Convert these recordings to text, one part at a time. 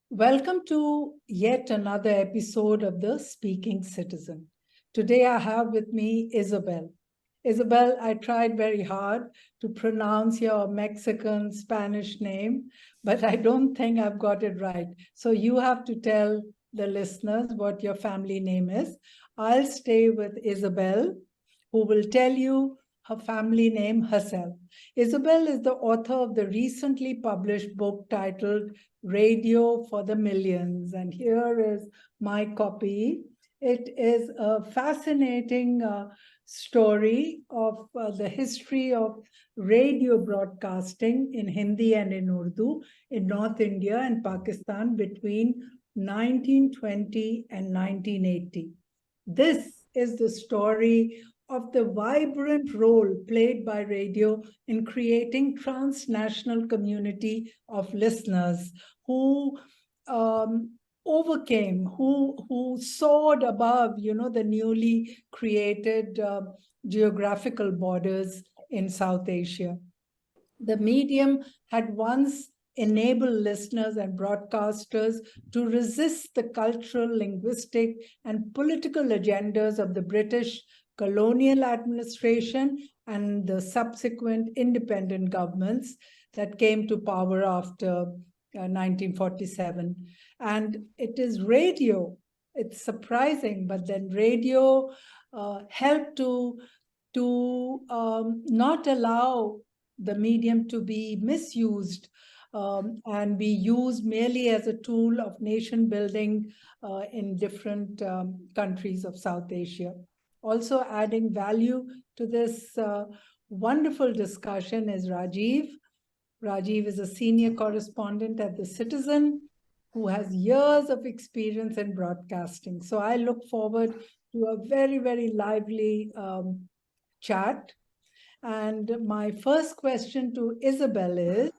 Welcome to yet another episode of The Speaking Citizen. Today I have with me Isabel. Isabel, I tried very hard to pronounce your Mexican Spanish name, but I don't think I've got it right. So you have to tell the listeners what your family name is. I'll stay with Isabel, who will tell you her family name herself. Isabel is the author of the recently published book titled Radio for the Millions. And here is my copy. It is a fascinating story of the history of radio broadcasting in Hindi and in Urdu in North India and Pakistan between 1920 and 1980. This is the story of the vibrant role played by radio in creating transnational community of listeners who overcame, who soared above, the newly created geographical borders in South Asia. The medium had once enabled listeners and broadcasters to resist the cultural, linguistic, and political agendas of the British colonial administration and the subsequent independent governments that came to power after 1947. And it is radio. It's surprising, but then radio helped to not allow the medium to be misused and be used merely as a tool of nation building in different countries of South Asia. Also adding value to this wonderful discussion is Rajiv. Rajiv is a senior correspondent at The Citizen who has years of experience in broadcasting. So I look forward to a very, very lively chat. And my first question to Isabel is,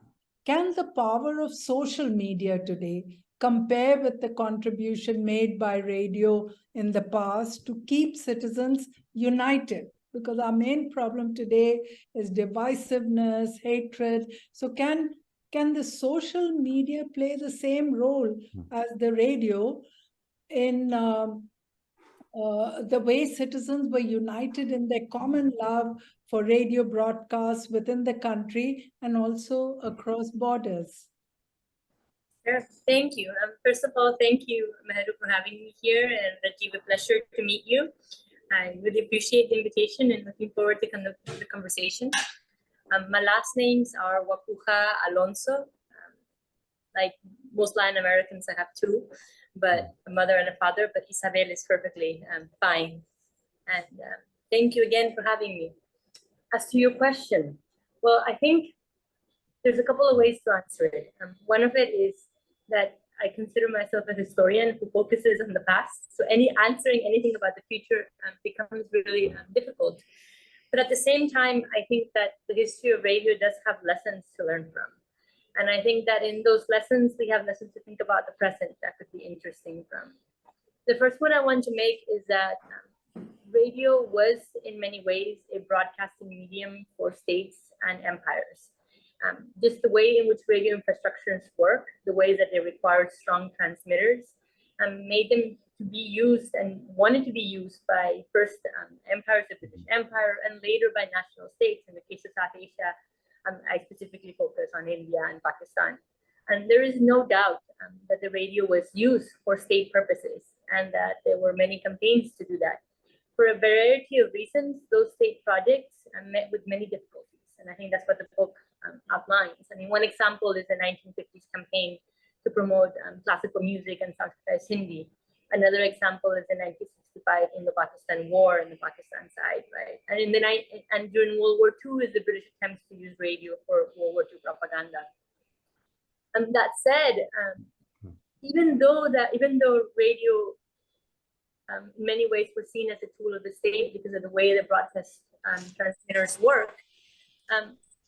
can the power of social media today compare with the contribution made by radio in the past to keep citizens united? Because our main problem today is divisiveness, hatred. So can the social media play the same role as the radio in the way citizens were united in their common love for radio broadcasts within the country and also across borders? Sure. Thank you. First of all, thank you, Meheru, for having me here, and Rajiv, a pleasure to meet you. I really appreciate the invitation and looking forward to the conversation. My last names are Huacuja Alonso. Like most Latin Americans, I have two, but a mother and a father, but Isabel is perfectly fine. And thank you again for having me. As to your question, well, I think there's a couple of ways to answer it. One of it is that I consider myself a historian who focuses on the past. So answering anything about the future becomes really difficult. But at the same time, I think that the history of radio does have lessons to learn from. And I think that in those lessons, we have lessons to think about the present that could be interesting from. The first one I want to make is that radio was in many ways a broadcasting medium for states and empires. Just the way in which radio infrastructures work, the way that they required strong transmitters, made them to be used and wanted to be used by first empires, the British Empire, and later by national states. In the case of South Asia, I specifically focus on India and Pakistan. And there is no doubt that the radio was used for state purposes and that there were many campaigns to do that. For a variety of reasons, those state projects met with many difficulties. And I think that's what the book outlines. I mean, one example is the 1950s campaign to promote classical music and subsidize Hindi. Another example is the 1965 Indo-Pakistan War in the Pakistan side, right? And and during World War II is the British attempts to use radio for World War II propaganda. That said, even though radio in many ways was seen as a tool of the state because of the way the broadcast transmitters work,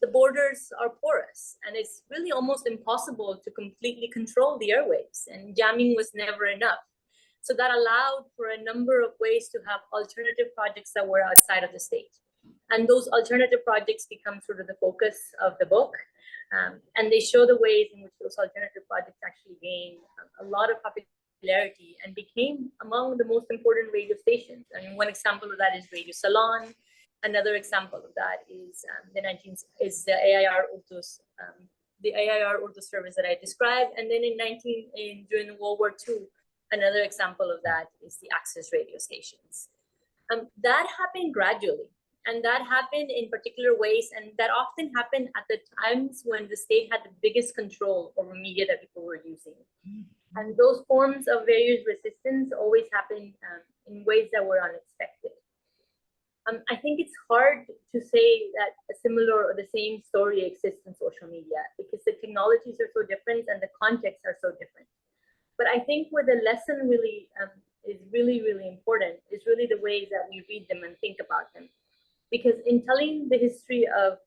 the borders are porous, and it's really almost impossible to completely control the airwaves, and jamming was never enough. So that allowed for a number of ways to have alternative projects that were outside of the state. And those alternative projects become sort of the focus of the book. And they show the ways in which those alternative projects actually gained a lot of popularity and became among the most important radio stations. I mean, one example of that is Radio Salon. Another example of that is the AIR Urdu service that I described. And then during World War II, another example of that is the access radio stations. That happened gradually, and that happened in particular ways, and that often happened at the times when the state had the biggest control over media that people were using. And those forms of various resistance always happen in ways that were unexpected. I think it's hard to say that a similar or the same story exists in social media because the technologies are so different and the contexts are so different. But I think where the lesson really is really important is really the ways that we read them and think about them. Because in telling the history of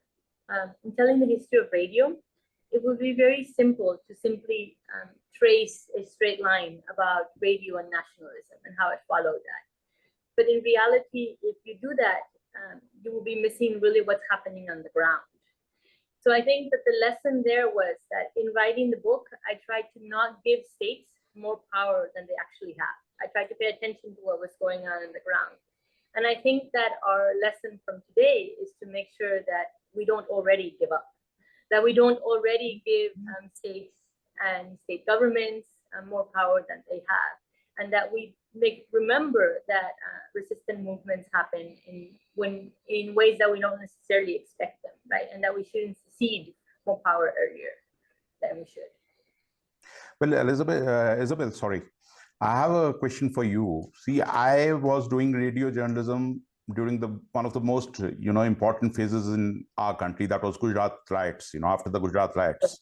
radio, it would be very simple to simply trace a straight line about radio and nationalism and how it followed that. But in reality, if you do that, you will be missing really what's happening on the ground. So I think that the lesson there was that in writing the book, I tried to not give states more power than they actually have. I tried to pay attention to what was going on the ground. And I think that our lesson from today is to make sure that we don't already give up, that we don't already give states and state governments more power than they have, and that we remember that resistant movements happen in ways that we don't necessarily expect them, right? And that we shouldn't cede more power earlier than we should. Well, Isabel, sorry. I have a question for you. See, I was doing radio journalism during one of the most, important phases in our country. That was Gujarat riots, after the Gujarat riots.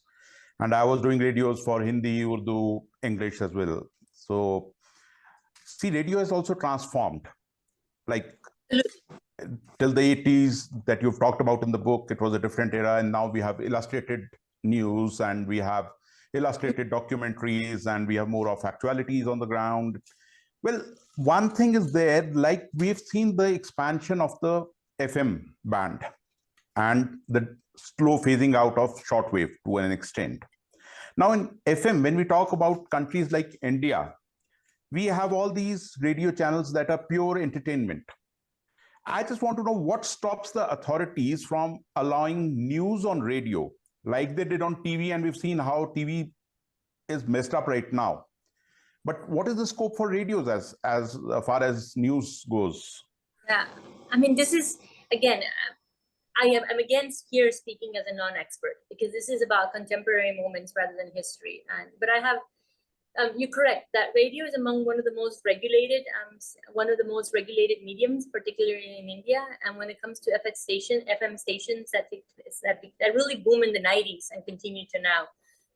And I was doing radios for Hindi, Urdu, English as well. So, see, radio has also transformed. Like, till the 80s that you've talked about in the book, it was a different era. And now we have illustrated news and we have illustrated documentaries and we have more of actualities on the ground. Well, one thing is there, like we've seen the expansion of the FM band and the slow phasing out of shortwave to an extent. Now in FM, when we talk about countries like India, we have all these radio channels that are pure entertainment. I just want to know what stops the authorities from allowing news on radio like they did on TV, and we've seen how TV is messed up right now. But what is the scope for radios as far as news goes? Yeah, I mean, this is, again, I'm against here speaking as a non-expert because this is about contemporary moments rather than history. But I have, you're correct that radio is among one of the most regulated mediums, particularly in India. And when it comes to FM stations that really boom in the 90s and continue to now,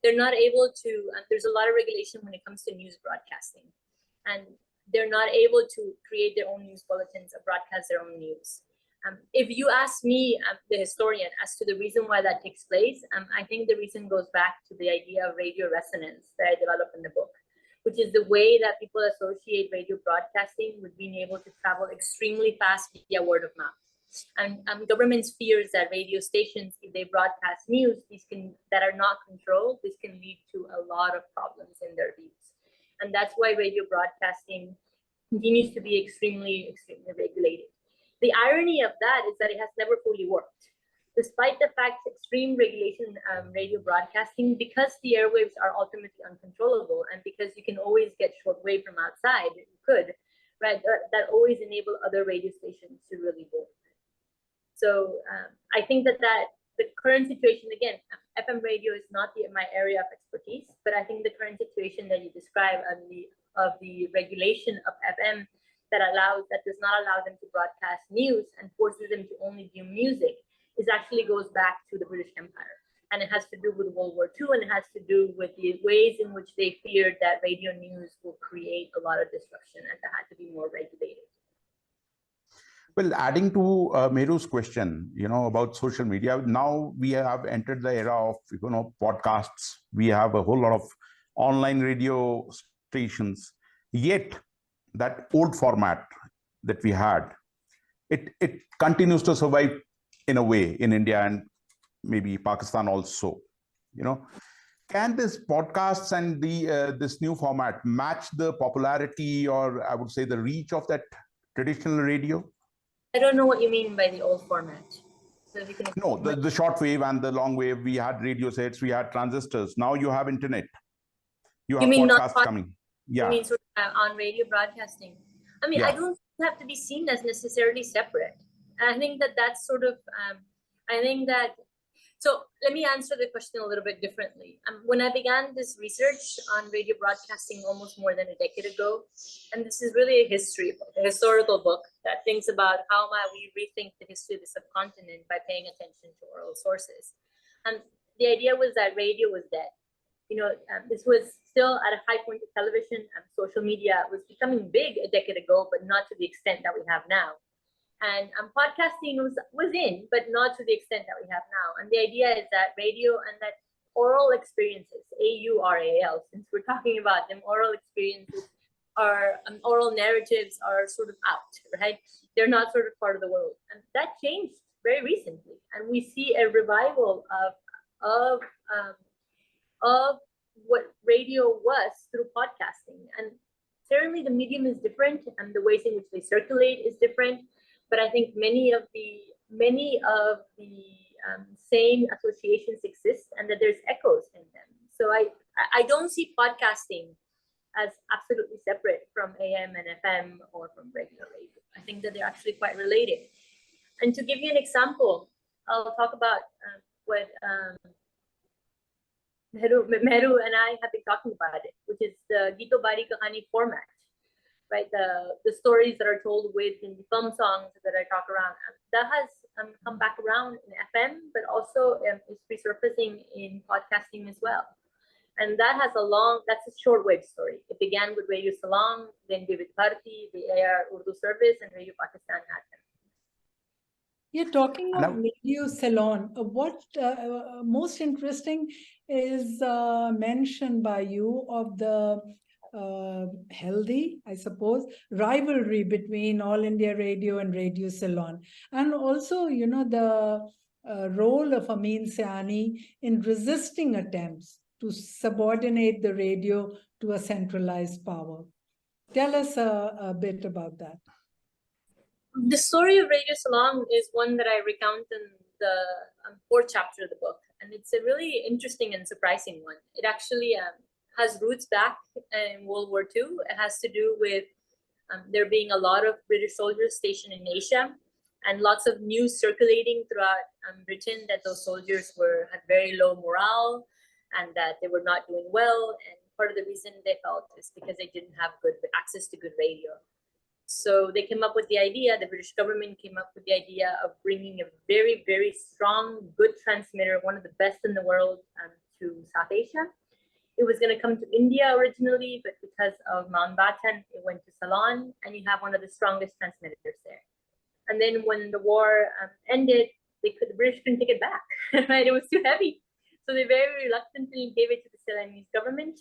they're not able to. There's a lot of regulation when it comes to news broadcasting, and they're not able to create their own news bulletins or broadcast their own news. If you ask me, the historian, as to the reason why that takes place, I think the reason goes back to the idea of radio resonance that I developed in the book, which is the way that people associate radio broadcasting with being able to travel extremely fast via word of mouth. And governments fears that radio stations, if they broadcast news, that are not controlled, this can lead to a lot of problems in their views. And that's why radio broadcasting continues to be extremely regulated. The irony of that is that it has never fully worked. Despite the fact extreme regulation radio broadcasting, because the airwaves are ultimately uncontrollable and because you can always get shortwave from outside, right? That always enable other radio stations to really work. So I think that the current situation, again, FM radio is not my area of expertise, but I think the current situation that you describe of the regulation of FM that does not allow them to broadcast news and forces them to only do music actually goes back to the British Empire. And it has to do with World War II, and it has to do with the ways in which they feared that radio news will create a lot of disruption and that had to be more regulated. Well, adding to Meru's question, about social media, now we have entered the era of, podcasts. We have a whole lot of online radio stations. Yet, that old format that we had, it continues to survive in a way in India and maybe Pakistan also. Can this podcasts and this new format match the popularity, or I would say the reach of that traditional radio? I don't know what you mean by the old format. So if you can No, the short wave and the long wave, we had radio sets, we had transistors. Now you have internet. You have podcasts coming. Yeah. You mean sort of on radio broadcasting? I mean, Yeah. I don't have to be seen as necessarily separate. I think that that's sort of, I think that, so let me answer the question a little bit differently. When I began this research on radio broadcasting almost more than a decade ago, and this is really a historical book that thinks about how might we rethink the history of the subcontinent by paying attention to oral sources. And the idea was that radio was dead. This was still at a high point of television, and social media was becoming big a decade ago, but not to the extent that we have now. And podcasting was in, but not to the extent that we have now. And the idea is that radio and that oral experiences, AURAL, since we're talking about them, oral experiences are, oral narratives are sort of out, right? They're not sort of part of the world. And that changed very recently. And we see a revival of what radio was through podcasting. And certainly the medium is different and the ways in which they circulate is different. But I think many of the same associations exist, and that there's echoes in them. So I don't see podcasting as absolutely separate from AM and FM or from regular radio. I think that they're actually quite related. And to give you an example, I'll talk about what Meheru and I have been talking about it, which is the Gito Bari Kahani format. Right, the stories that are told with in the film songs that I talk around, that has come back around in FM, but also is resurfacing in podcasting as well. And that has that's a shortwave story. It began with Radio Salon, then Vivid Bharati, the AR Urdu service, and Radio Pakistan had them. You're talking of Radio Salon. What most interesting is mentioned by you of the healthy, I suppose, rivalry between All India Radio and Radio Salon. And also, the role of Amin Sayani in resisting attempts to subordinate the radio to a centralized power. Tell us a bit about that. The story of Radio Salon is one that I recount in the fourth chapter of the book. And it's a really interesting and surprising one. It actually has roots back in World War II. It has to do with there being a lot of British soldiers stationed in Asia, and lots of news circulating throughout Britain that those soldiers had very low morale and that they were not doing well. And part of the reason they felt is because they didn't have good access to good radio. So they came up with the idea, the British government came up with the idea of bringing a very, very strong, good transmitter, one of the best in the world, to South Asia. It was going to come to India originally, but because of Mountbatten, it went to Salon, and you have one of the strongest transmitters there. And then when the war ended, the British couldn't take it back, right? It was too heavy. So they very reluctantly gave it to the Ceylonese government,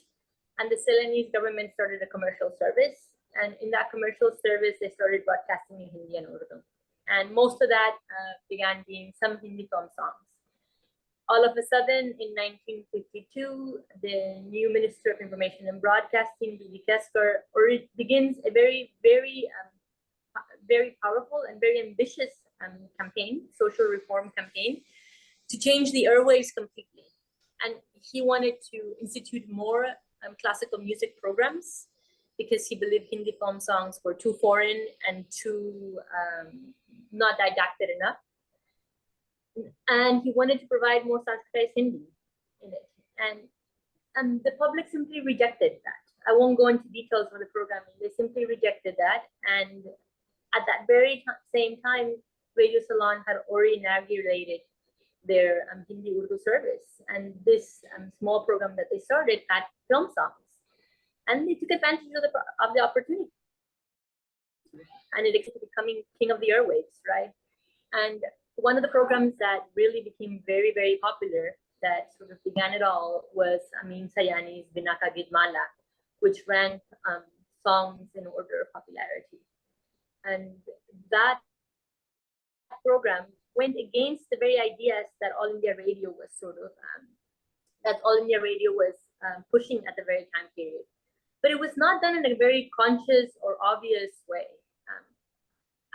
and the Ceylonese government started a commercial service. And in that commercial service, they started broadcasting in Hindi and Urdu. And most of that began being some Hindi film songs. All of a sudden, in 1952, the new Minister of Information and Broadcasting, B.B. Kesker, begins a very, very, very powerful and very ambitious campaign, social reform campaign, to change the airwaves completely. And he wanted to institute more classical music programs because he believed Hindi film songs were too foreign and too not didactic enough. And he wanted to provide more Sanskritized Hindi in it. And the public simply rejected that. I won't go into details of the programming. They simply rejected that. And at that very same time, Radio Salon had already inaugurated their Hindi Urdu service. And this small program that they started had film songs. And they took advantage of the opportunity. And it ended up becoming king of the airwaves, right? And one of the programs that really became very, very popular, that sort of began it all, was Amin Sayani's Binaka Gidmala, which ranked songs in order of popularity. And that program went against the very ideas that All India Radio was sort of that All India Radio was pushing at the very time period. But it was not done in a very conscious or obvious way.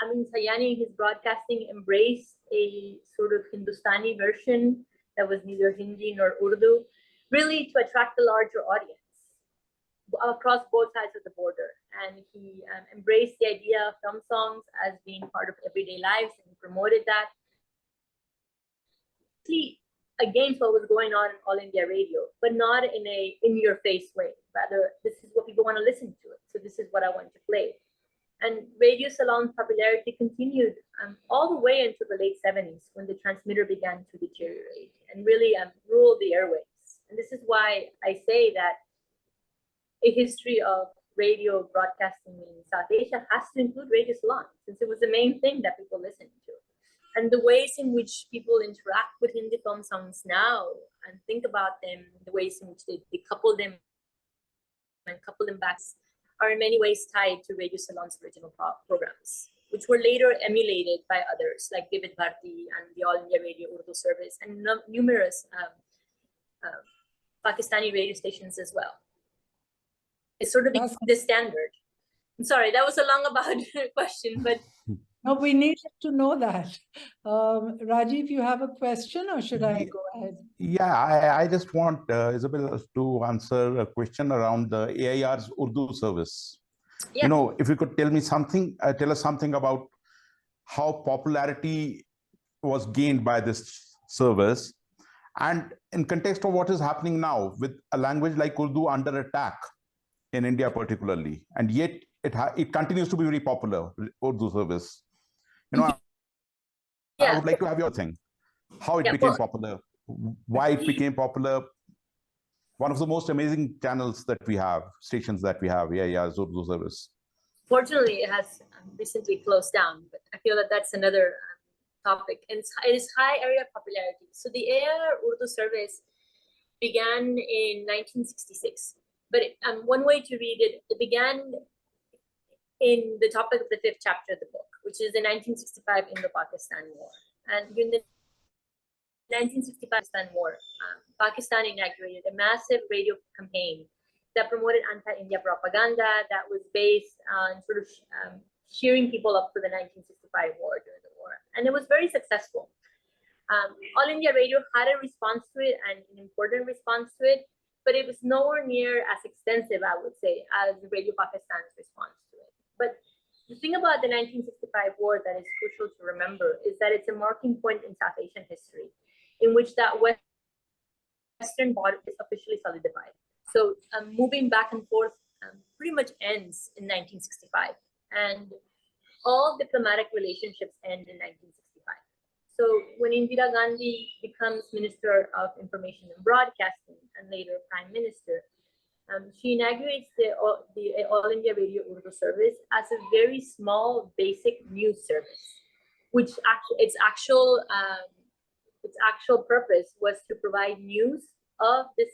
Amin Sayani, his broadcasting, embraced a sort of Hindustani version that was neither Hindi nor Urdu, really to attract a larger audience across both sides of the border. And he embraced the idea of film songs as being part of everyday lives and promoted that. Against what was going on in All India Radio, but not in a in-your-face way. Rather, this is what people want to listen to it. So this is what I want to play. And Radio Salon's popularity continued all the way into the late 70s when the transmitter began to deteriorate and really rule the airwaves. And this is why I say that a history of radio broadcasting in South Asia has to include Radio Salon, since it was the main thing that people listened to. And the ways in which people interact with Hindi film songs now and think about them, the ways in which they couple them and couple them back are in many ways tied to Radio Salon's original programs, which were later emulated by others like Vivid Bharti and the All India Radio Urdu service and numerous Pakistani radio stations as well. It's sort of the standard. I'm sorry, that was a long about question, but no, we needed to know that. Rajiv, you have a question or should I go ahead? Yeah, I just want Isabel to answer a question around the AIR's Urdu service. Yeah. You know, if you could tell me something, tell us something about how popularity was gained by this service, and in context of what is happening now with a language like Urdu under attack in India particularly, and yet it continues to be very popular, Urdu service. You know, I would like to have your thing. How it became popular, why it became popular. One of the most amazing channels that we have, stations that we have, Urdu service. Fortunately, it has recently closed down, but I feel that that's another topic. And it is high area of popularity. So the AIR Urdu service began in 1966. But one way to read it, it began in the topic of the 5th chapter of the book, which is the 1965 Indo-Pakistan War. And during the 1965 Pakistan War, Pakistan inaugurated a massive radio campaign that promoted anti-India propaganda that was based on sort of cheering people up for the 1965 war during the war. And it was very successful. All India Radio had a response to it, and an important response to it, but it was nowhere near as extensive, I would say, as Radio Pakistan's response to it. But the thing about the 1965 war that is crucial to remember is that it's a marking point in South Asian history in which that Western border is officially solidified. So moving back and forth pretty much ends in 1965, and all diplomatic relationships end in 1965. So when Indira Gandhi becomes Minister of Information and Broadcasting and later Prime Minister, she inaugurates the All India Radio Urdu service as a very small, basic news service, which its actual purpose was to provide news of the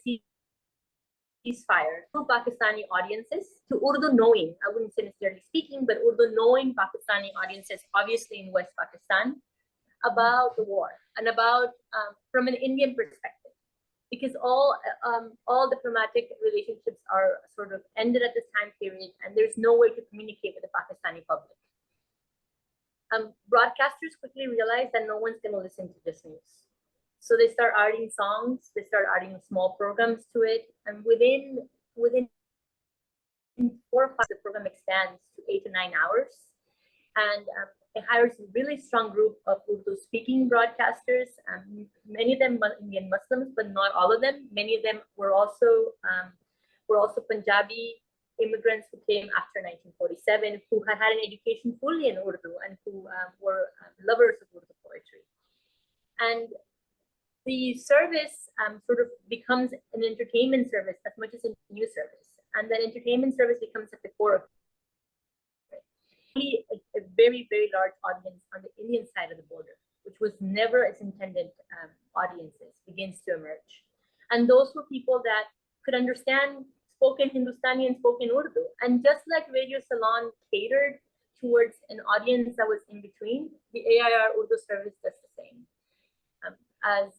ceasefire to Pakistani audiences, to Urdu knowing, I wouldn't say necessarily speaking, but Urdu knowing Pakistani audiences, obviously in West Pakistan, about the war and about from an Indian perspective. Because all diplomatic relationships are sort of ended at this time period, and there's no way to communicate with the Pakistani public. Broadcasters quickly realize that no one's going to listen to this news. So they start adding songs, they start adding small programs to it, and within 4 or 5, the program expands to 8 to 9 hours. And it hires a really strong group of Urdu-speaking broadcasters. Many of them Indian Muslims, but not all of them. Many of them were also Punjabi immigrants who came after 1947, who had an education fully in Urdu and who were lovers of Urdu poetry. And the service sort of becomes an entertainment service as much as a news service. And that entertainment service becomes at the core of a very, very large audience on the Indian side of the border, which was never its intended audiences, begins to emerge. And those were people that could understand spoken Hindustani and spoken Urdu. And just like Radio Salon catered towards an audience that was in between, the AIR Urdu service does the same. As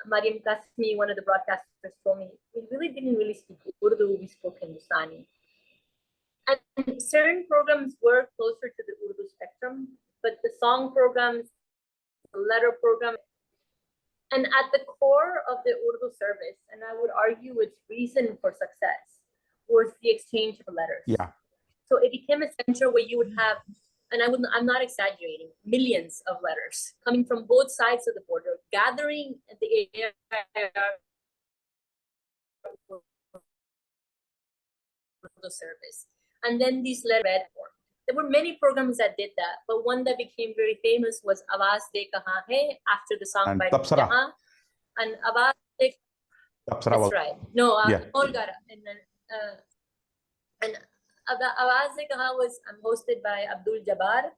Mariam Kasmi, one of the broadcasters, told me, we really didn't speak Urdu, we spoke Hindustani. And certain programs were closer to the Urdu spectrum, but the song programs, the letter program, and at the core of the Urdu service, and I would argue its reason for success, was the exchange of letters. Yeah. So it became a center where you would have, and I'm not exaggerating, millions of letters coming from both sides of the border, gathering at the service. And then these letters read for. There were many programs that did that, but one that became very famous was Awaaz De Kahan Hai, after the song by Jahan. And Awaaz De That's right. No, Olgara. And Awaaz De Kahan was hosted by Abdul Jabbar,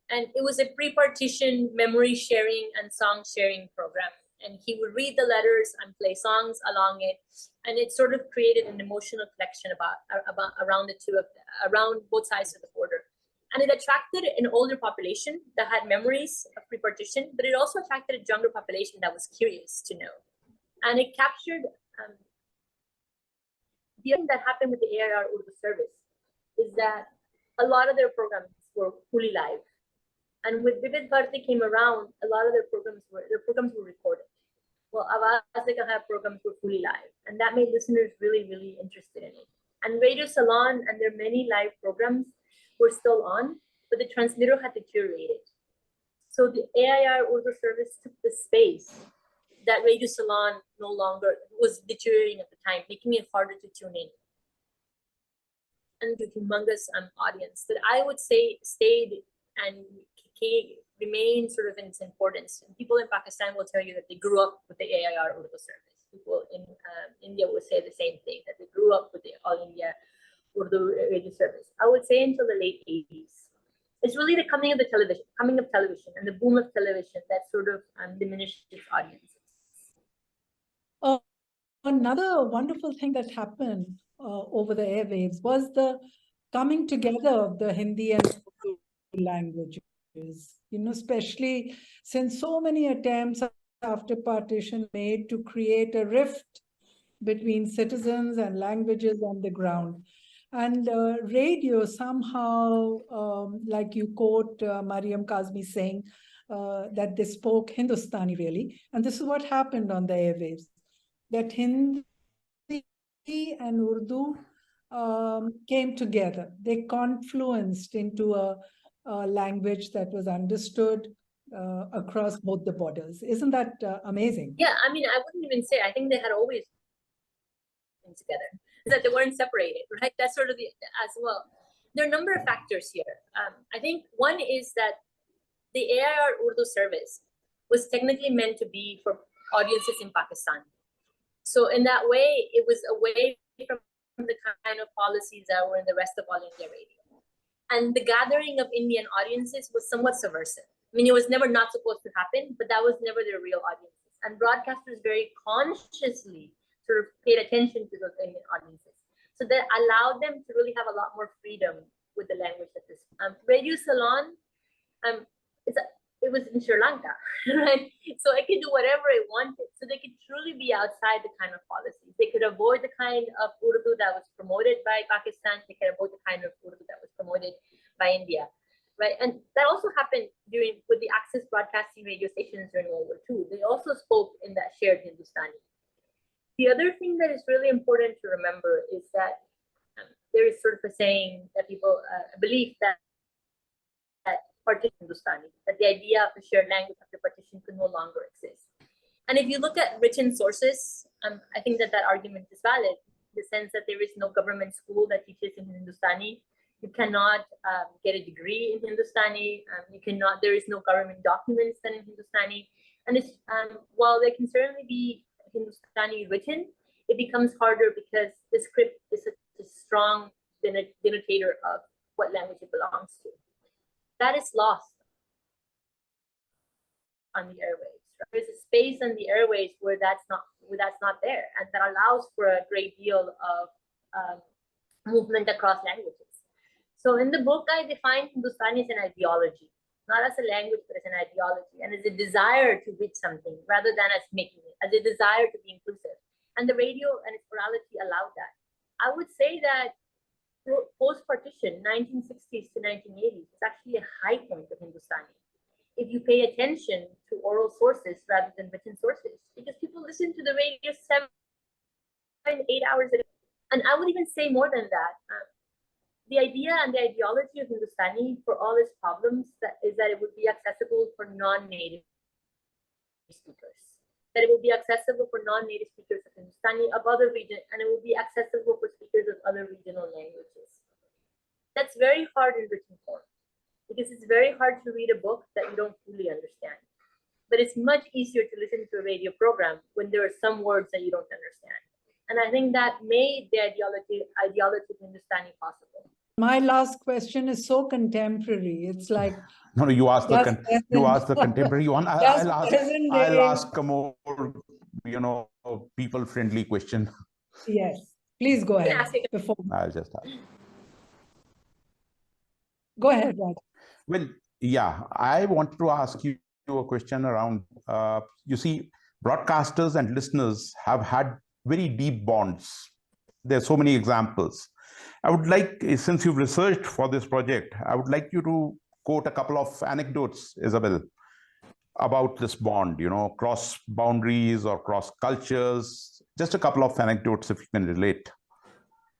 and it was a pre-partition memory sharing and song sharing program. And he would read the letters and play songs along it, and it sort of created an emotional connection around the two of around both sides of the border. And it attracted an older population that had memories of pre-partition, but it also attracted a younger population that was curious to know. And it captured the thing that happened with the AIR Urdu service is that a lot of their programs were fully live. And with Vivid Bharti came around, a lot of their programs were recorded. Well, Awaaz De Kahan programs were fully live, and that made listeners really, really interested in it. And Radio Salon and their many live programs were still on, but the transmitter had deteriorated. So the AIR Urdu service took the space that Radio Salon no longer was deteriorating at the time, making it harder to tune in. And the humongous audience that I would say stayed and remain sort of in its importance. And people in Pakistan will tell you that they grew up with the AIR Urdu service. People in India will say the same thing, that they grew up with the All India Urdu radio service. I would say until the late 80s. It's really the coming of television and the boom of television that sort of diminished its audiences. Another wonderful thing that happened over the airwaves was the coming together of the Hindi and Urdu languages, especially since so many attempts after partition made to create a rift between citizens and languages on the ground. And radio somehow, like you quote Mariam Kazmi saying that they spoke Hindustani really. And this is what happened on the airwaves, that Hindi and Urdu came together. They confluenced into a language that was understood across both the borders. Isn't that amazing? Yeah, I mean, I wouldn't even say, I think they had always been together, that they weren't separated, right? That's sort of as well. There are a number of factors here. I think one is that the AIR Urdu service was technically meant to be for audiences in Pakistan. So in that way, it was away from the kind of policies that were in the rest of All India Radio. And the gathering of Indian audiences was somewhat subversive. I mean, it was never not supposed to happen, but that was never their real audiences. And broadcasters very consciously sort of paid attention to those Indian audiences. So that allowed them to really have a lot more freedom with the language that this. Radio Salon, it was in Sri Lanka, right? So it could do whatever it wanted. So they could truly be outside the kind of policies. They could avoid the kind of Urdu that was promoted by Pakistan. They could avoid the kind of Urdu that was promoted by India, right? And that also happened with the Access broadcasting radio stations during World War II. They also spoke in that shared Hindustani. The other thing that is really important to remember is that there is sort of a saying that people believe that partition Hindustani, that the idea of a shared language after partition could no longer exist. And if you look at written sources, I think that argument is valid, in the sense that there is no government school that teaches in Hindustani. You cannot get a degree in Hindustani. There is no government documents done in Hindustani. And while there can certainly be Hindustani written, it becomes harder because the script is such a strong denotator of what language it belongs to. That is lost on the airwaves. There's a space on the airwaves where that's not there, and that allows for a great deal of movement across languages. So in the book, I define Hindustani as an ideology. not as a language, but as an ideology, and as a desire to reach something rather than as making it, as a desire to be inclusive. And the radio and its plurality allowed that. I would say that post-partition, 1960s to 1980s, is actually a high point of Hindustani. If you pay attention to oral sources rather than written sources, because people listen to the radio 7, 8 hours a day. And I would even say more than that. The idea and the ideology of Hindustani, for all its problems, is that it would be accessible for non-native speakers. That it will be accessible for non-native speakers of Hindustani of other regions, and it will be accessible for speakers of other regional languages. That's very hard in written form, because it's very hard to read a book that you don't fully understand. But it's much easier to listen to a radio program when there are some words that you don't understand. And I think that made the ideology of Hindustani possible. My last question is so contemporary. It's like no, you asked the contemporary one. I'll ask a more people-friendly question. Yes, please go ahead. Before I'll just ask. Go ahead, Raj. Well, yeah, I wanted to ask you a question around. You see, broadcasters and listeners have had very deep bonds. There are so many examples. I would like, since you've researched for this project, I would like you to quote a couple of anecdotes, Isabel, about this bond, cross boundaries or cross cultures. Just a couple of anecdotes, if you can relate,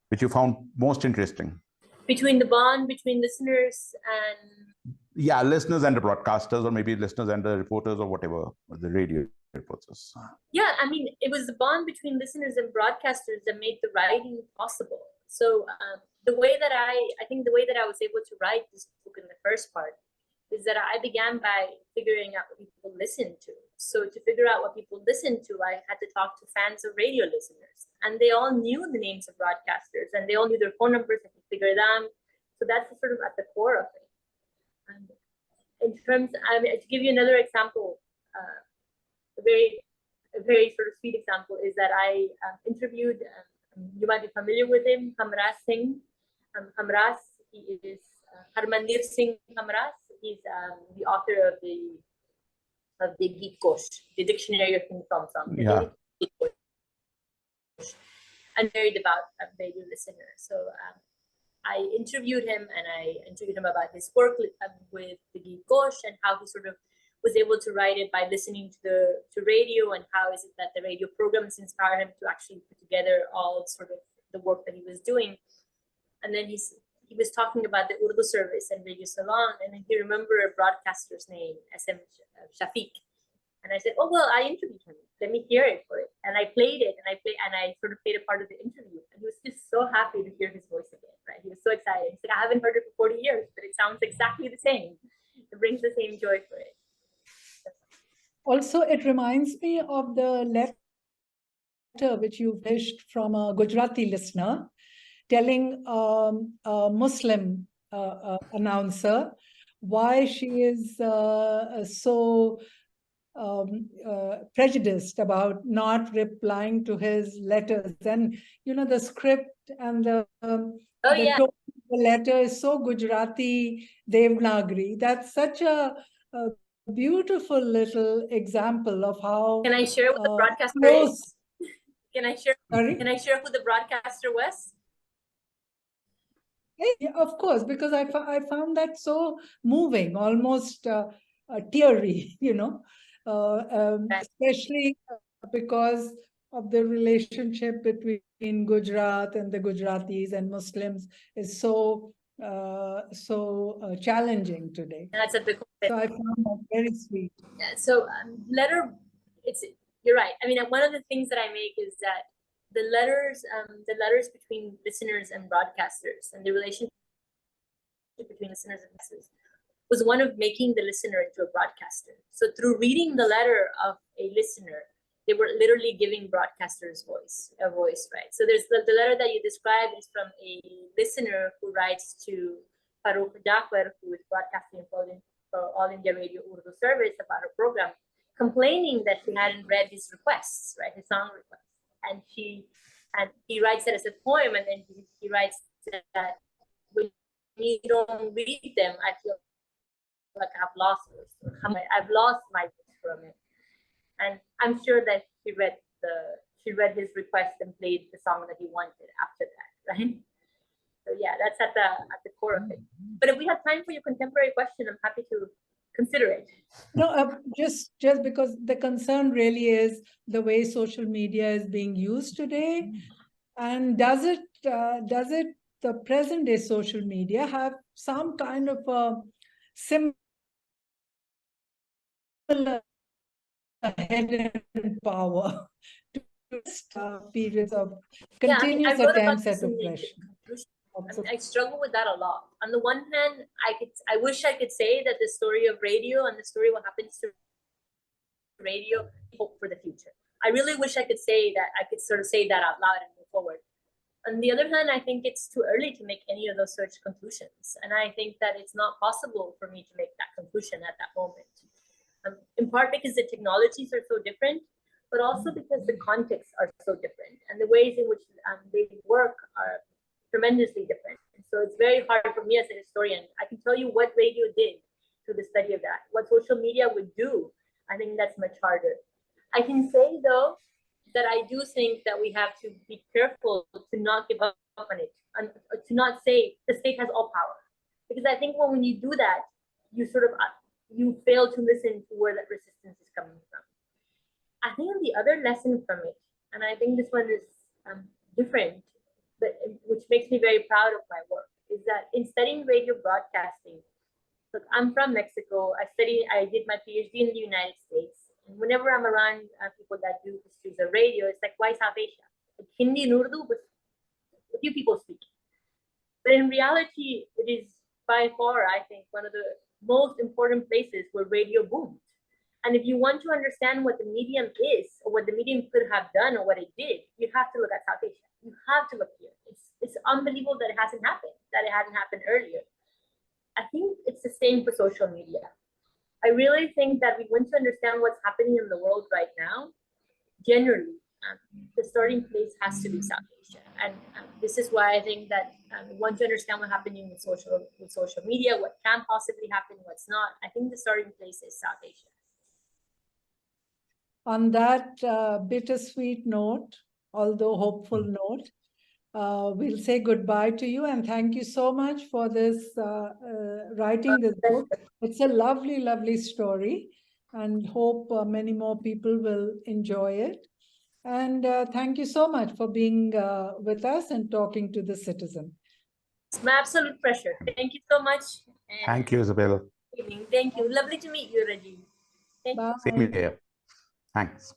which you found most interesting. Between the bond between listeners and... Yeah, listeners and the broadcasters, or maybe listeners and the reporters, or whatever, the radio reporters. Yeah, I mean, it was the bond between listeners and broadcasters that made the writing possible. So the way that I was able to write this book in the first part is that I began by figuring out what people listen to. So to figure out what people listen to, I had to talk to fans of radio listeners. And they all knew the names of broadcasters, and they all knew their phone numbers, I could figure them. So that's sort of at the core of it. In terms, to give you another example, a very sort of sweet example is that I interviewed, you might be familiar with him, Hamras Singh. Hamras, he is Harmandir Singh Hamras. He's the author of the Geet Kosh, the Dictionary of Hindi Song. Yeah. I'm very devout radio listener. So I interviewed him, and I interviewed him about his work with the Geet Kosh and how he sort of was able to write it by listening to radio, and how is it that the radio programs inspire him to actually put together all sort of the work that he was doing. And then he was talking about the Urdu service and Radio Salon, and then he remembered a broadcaster's name, SM Shafiq. And I said, oh, well, I interviewed him. Let me hear it for it. And I played it, and I sort of played a part of the interview. And he was just so happy to hear his voice again, right? He was so excited. He said, I haven't heard it for 40 years, but it sounds exactly the same. It brings the same joy for it. Also, it reminds me of the letter which you wished from a Gujarati listener, telling a Muslim announcer why she is so prejudiced about not replying to his letters. And, the script and the tone of the letter is so Gujarati, Devanagari. That's such a beautiful little example of how... Can I share what the broadcaster is? Can I share who the broadcaster was? Yeah, of course, because I found that so moving, almost teary, especially because of the relationship between Gujarat and the Gujaratis and Muslims is so challenging today. That's a big point. So I found that very sweet. Yeah, so you're right. I mean, one of the things that I make is that the letters between listeners and broadcasters, and the relationship between listeners and listeners, was one of making the listener into a broadcaster. So through reading the letter of a listener, they were literally giving broadcasters a voice, right? So there's the letter that you described is from a listener who writes to Farooq Jafar, who is broadcasting for All India Radio Urdu service about her program, complaining that she hadn't read his requests, right, his song requests. And he writes it as a poem, and then he writes that when you don't read them, I feel like I've lost this. I've lost my voice from it. And I'm sure that she read his request and played the song that he wanted after that, right? So yeah, that's at the core of it. But if we have time for your contemporary question, I'm happy to consider it. No, just because the concern really is the way social media is being used today, and does it the present day social media have some kind of a similar hidden power to periods of continuous attempts at oppression? I struggle with that a lot. On the one hand, I wish I could say that the story of radio and the story of what happens to radio hope for the future. I really wish I could say that. I could sort of say that out loud and move forward. On the other hand, I think it's too early to make any of those such conclusions, and I think that it's not possible for me to make that conclusion at that moment. In part because the technologies are so different, but also because the contexts are so different, and the ways in which they work are tremendously different. So it's very hard for me as a historian. I can tell you what radio did through the study of that. What social media would do, I think that's much harder. I can say, though, that I do think that we have to be careful to not give up on it, and to not say the state has all power. Because I think when you do that, you sort of you fail to listen to where that resistance is coming from. I think the other lesson from it, and I think this one is different, but which makes me very proud of my work, is that in studying radio broadcasting, look, I'm from Mexico. I did my PhD in the United States. And whenever I'm around people that do histories of radio, it's like, why South Asia? Like Hindi and Urdu, but a few people speak. But in reality, it is by far, I think, one of the most important places where radio boomed. And if you want to understand what the medium is, or what the medium could have done, or what it did, you have to look at South Asia. You have to look here. It's unbelievable that it hasn't happened, that it hadn't happened earlier. I think it's the same for social media. I really think that we want to understand what's happening in the world right now. Generally, the starting place has to be South Asia, and this is why I think that we want to understand what's happening with social media, what can possibly happen, what's not. I think the starting place is South Asia. On that bittersweet note, although hopeful note, we'll say goodbye to you, and thank you so much for this writing this book. It's a lovely, lovely story, and hope many more people will enjoy it. And thank you so much for being with us and talking to the citizen. It's my absolute pleasure. Thank you so much. And thank you, Isabel. thank you. Lovely to meet you, Rajiv. Thank you. Same here. Thanks.